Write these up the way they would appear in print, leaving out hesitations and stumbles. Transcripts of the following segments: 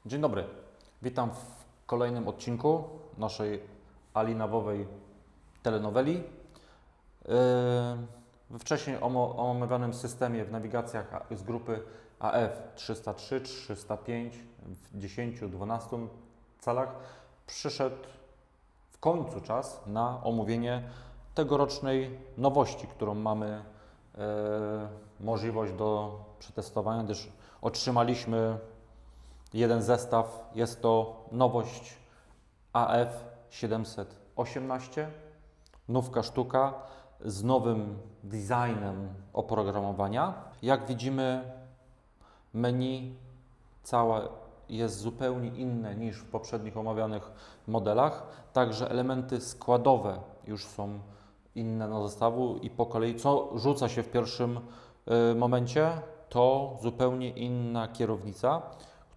Dzień dobry, witam w kolejnym odcinku naszej alinawowej telenoweli. We wcześniej omawianym systemie w nawigacjach z grupy AF 303, 305 w 10-12 calach przyszedł w końcu czas na omówienie tegorocznej nowości, którą mamy możliwość do przetestowania, gdyż otrzymaliśmy jeden zestaw. Jest to nowość AF 718, nówka sztuka z nowym designem oprogramowania. Jak widzimy, menu całe jest zupełnie inne niż w poprzednich omawianych modelach, także elementy składowe już są inne na zestawu i po kolei, co rzuca się w pierwszym momencie, to zupełnie inna kierownica,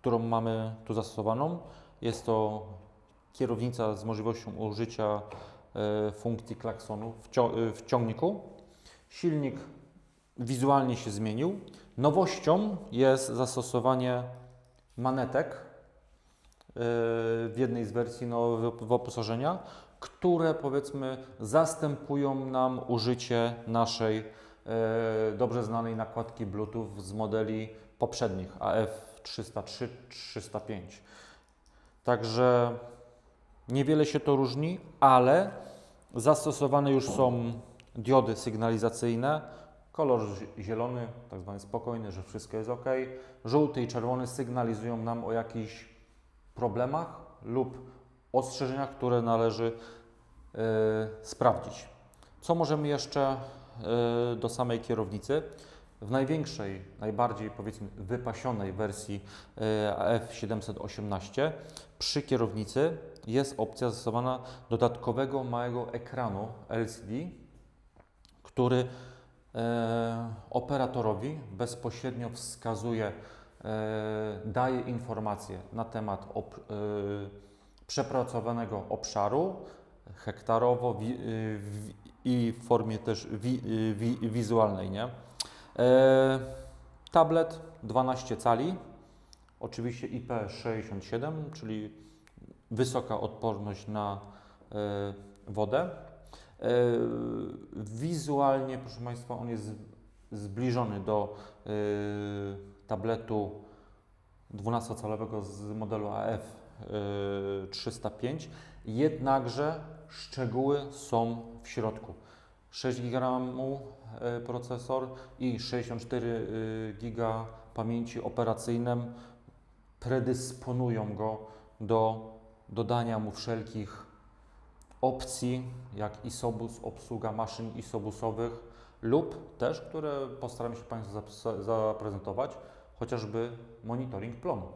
którą mamy tu zastosowaną. Jest to kierownica z możliwością użycia funkcji klaksonu w ciągniku. Silnik wizualnie się zmienił. Nowością jest zastosowanie manetek w jednej z wersji nowego wyposażenia, które powiedzmy zastępują nam użycie naszej dobrze znanej nakładki Bluetooth z modeli poprzednich AF 303, 305. Także niewiele się to różni, ale zastosowane już są diody sygnalizacyjne. Kolor zielony, tak zwany spokojny, że wszystko jest ok. Żółty i czerwony sygnalizują nam o jakichś problemach lub ostrzeżeniach, które należy sprawdzić. Co możemy jeszcze do samej kierownicy? W największej, najbardziej powiedzmy wypasionej wersji AF 718 przy kierownicy jest opcja zastosowana dodatkowego małego ekranu LCD, który operatorowi bezpośrednio wskazuje, daje informacje na temat przepracowanego obszaru hektarowo i w formie też wizualnej, nie? Tablet 12 cali, oczywiście IP67, czyli wysoka odporność na wodę. Wizualnie, proszę Państwa, on jest zbliżony do tabletu 12-calowego z modelu AF 305, jednakże szczegóły są w środku. 6 GB procesor i 64 GB pamięci operacyjnej predysponują go do dodania mu wszelkich opcji, jak iSobus, obsługa maszyn iSobusowych lub też, które postaram się Państwu zaprezentować, chociażby monitoring plonu,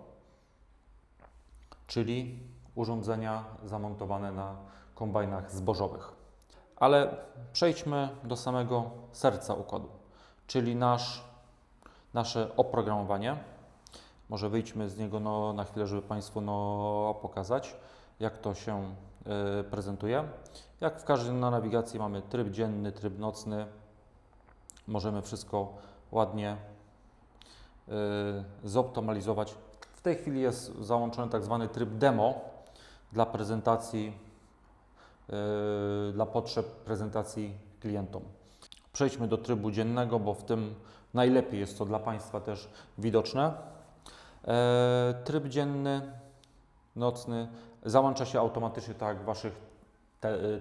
czyli urządzenia zamontowane na kombajnach zbożowych. Ale przejdźmy do samego serca układu, czyli nasze oprogramowanie. Może wyjdźmy z niego na chwilę, żeby Państwu pokazać, jak to się prezentuje. Jak w każdym na nawigacji mamy tryb dzienny, tryb nocny. Możemy wszystko ładnie zoptymalizować. W tej chwili jest załączony tak zwany tryb demo dla prezentacji, dla potrzeb prezentacji klientom. Przejdźmy do trybu dziennego, bo w tym najlepiej jest to dla Państwa też widoczne. Tryb dzienny, nocny załącza się automatycznie, tak jak w Waszych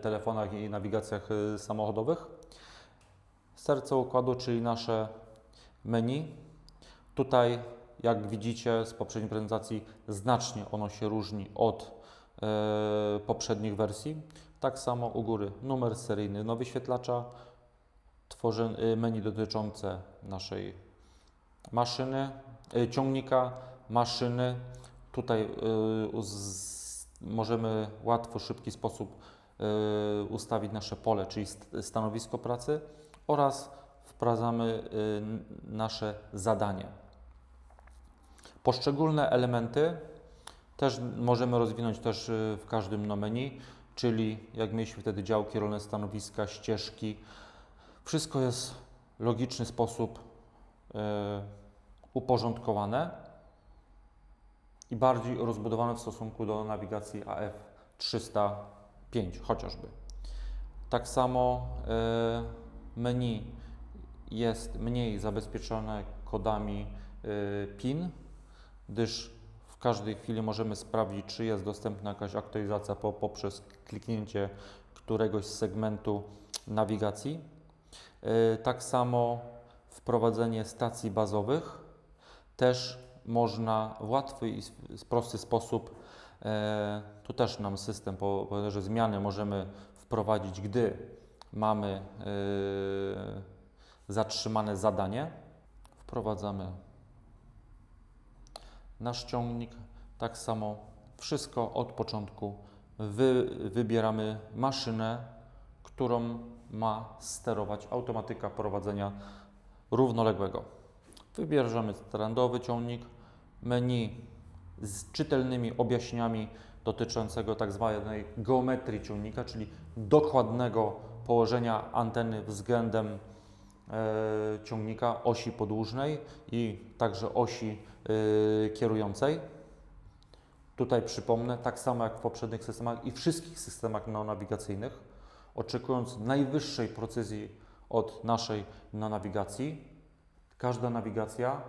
telefonach i nawigacjach samochodowych. Serce układu, czyli nasze menu. Tutaj, jak widzicie z poprzedniej prezentacji, znacznie ono się różni od poprzednich wersji. Tak samo u góry numer seryjny no wyświetlacza, menu dotyczące naszej maszyny, ciągnika, maszyny. Tutaj możemy łatwo, w szybki sposób ustawić nasze pole, czyli stanowisko pracy oraz wprowadzamy nasze zadanie. Poszczególne elementy też możemy rozwinąć też w każdym menu, czyli jak mieliśmy wtedy działki rolne, stanowiska, ścieżki. Wszystko jest w logiczny sposób uporządkowane. i bardziej rozbudowany w stosunku do nawigacji AF305 chociażby. Tak samo menu jest mniej zabezpieczone kodami PIN, gdyż w każdej chwili możemy sprawdzić, czy jest dostępna jakaś aktualizacja poprzez kliknięcie któregoś z segmentu nawigacji. Tak samo wprowadzenie stacji bazowych też można w łatwy i prosty sposób, tu też nam system powie, że zmiany możemy wprowadzić, gdy mamy zatrzymane zadanie. Wprowadzamy nasz ciągnik, tak samo wszystko od początku. Wybieramy maszynę, którą ma sterować automatyka prowadzenia równoległego. Wybierzemy standardowy ciągnik, menu z czytelnymi objaśnieniami dotyczącego tak zwanej geometrii ciągnika, czyli dokładnego położenia anteny względem ciągnika, osi podłużnej i także osi kierującej. Tutaj przypomnę, tak samo jak w poprzednich systemach i wszystkich systemach nawigacyjnych, oczekując najwyższej precyzji od naszej nawigacji, każda nawigacja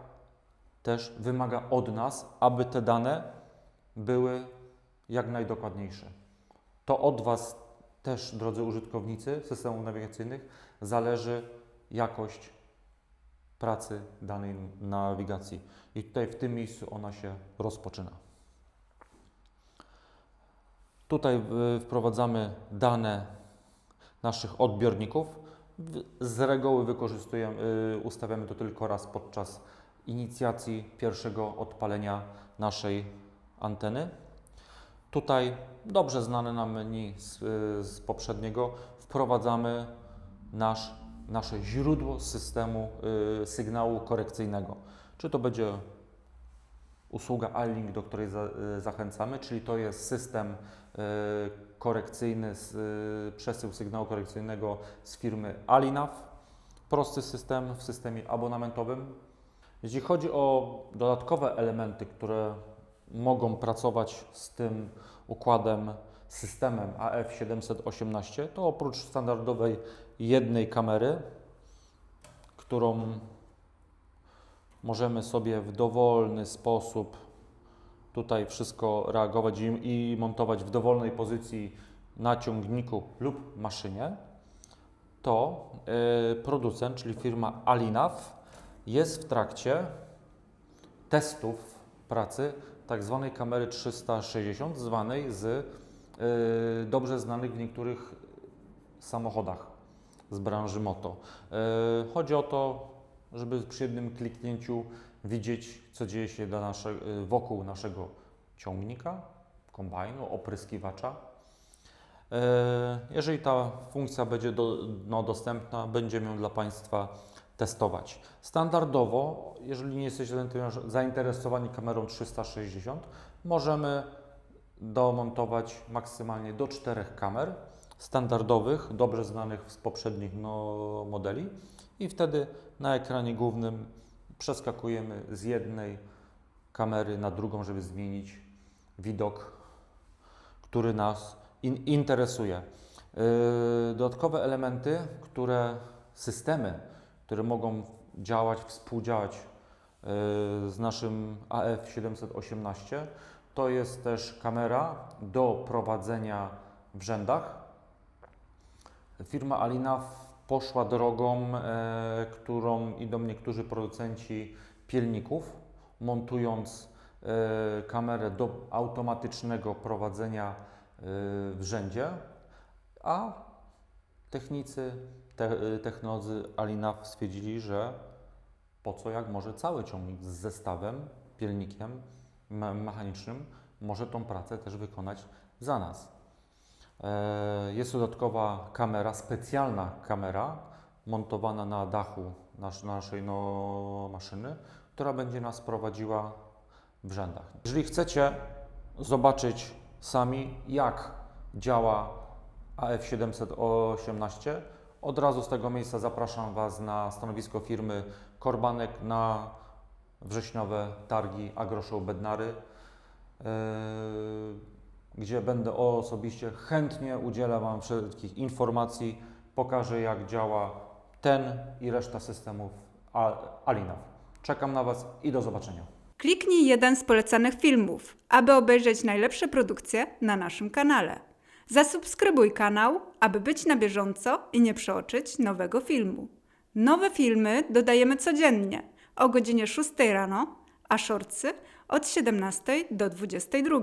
też wymaga od nas, aby te dane były jak najdokładniejsze. To od Was też, drodzy użytkownicy systemów nawigacyjnych, zależy jakość pracy danej nawigacji. I tutaj w tym miejscu ona się rozpoczyna. Tutaj wprowadzamy dane naszych odbiorników. Z reguły ustawiamy to tylko raz podczas inicjacji pierwszego odpalenia naszej anteny. Tutaj dobrze znane nam menu z poprzedniego wprowadzamy nasze źródło systemu sygnału korekcyjnego. Czy to będzie usługa iLink, do której zachęcamy, czyli to jest system korekcyjny, przesył sygnału korekcyjnego z firmy Alinav. Prosty system w systemie abonamentowym. Jeśli chodzi o dodatkowe elementy, które mogą pracować z tym układem, systemem AF718, to oprócz standardowej jednej kamery, którą możemy sobie w dowolny sposób tutaj wszystko reagować i montować w dowolnej pozycji na ciągniku lub maszynie, to producent, czyli firma Alinav, jest w trakcie testów pracy tak zwanej kamery 360, zwanej z dobrze znanych w niektórych samochodach z branży moto. Chodzi o to, żeby przy jednym kliknięciu widzieć, co dzieje się wokół naszego ciągnika, kombajnu, opryskiwacza. Jeżeli ta funkcja będzie dostępna, będziemy ją dla Państwa testować. Standardowo, jeżeli nie jesteście zainteresowani kamerą 360, możemy domontować maksymalnie do 4 kamer standardowych, dobrze znanych z poprzednich modeli i wtedy na ekranie głównym przeskakujemy z jednej kamery na drugą, żeby zmienić widok, który nas interesuje. Dodatkowe elementy, systemy, które mogą współdziałać z naszym AF718, to jest też kamera do prowadzenia w rzędach. Firma Alinav poszła drogą, którą idą niektórzy producenci pilników, montując kamerę do automatycznego prowadzenia w rzędzie, a technolodzy Alinav stwierdzili, że po co, jak może cały ciągnik z zestawem, pilnikiem mechanicznym może tą pracę też wykonać za nas. Jest dodatkowa kamera, specjalna kamera montowana na dachu naszej maszyny, która będzie nas prowadziła w rzędach. Jeżeli chcecie zobaczyć sami, jak działa AF718, od razu z tego miejsca zapraszam Was na stanowisko firmy Korbanek na wrześniowe targi AgroShow Bednary. gdzie będę osobiście chętnie udzielę Wam wszelkich informacji, pokażę jak działa ten i reszta systemów Alinav. Czekam na Was i do zobaczenia. Kliknij jeden z polecanych filmów, aby obejrzeć najlepsze produkcje na naszym kanale. Zasubskrybuj kanał, aby być na bieżąco i nie przeoczyć nowego filmu. Nowe filmy dodajemy codziennie o godzinie 6 rano, a shortsy od 17 do 22.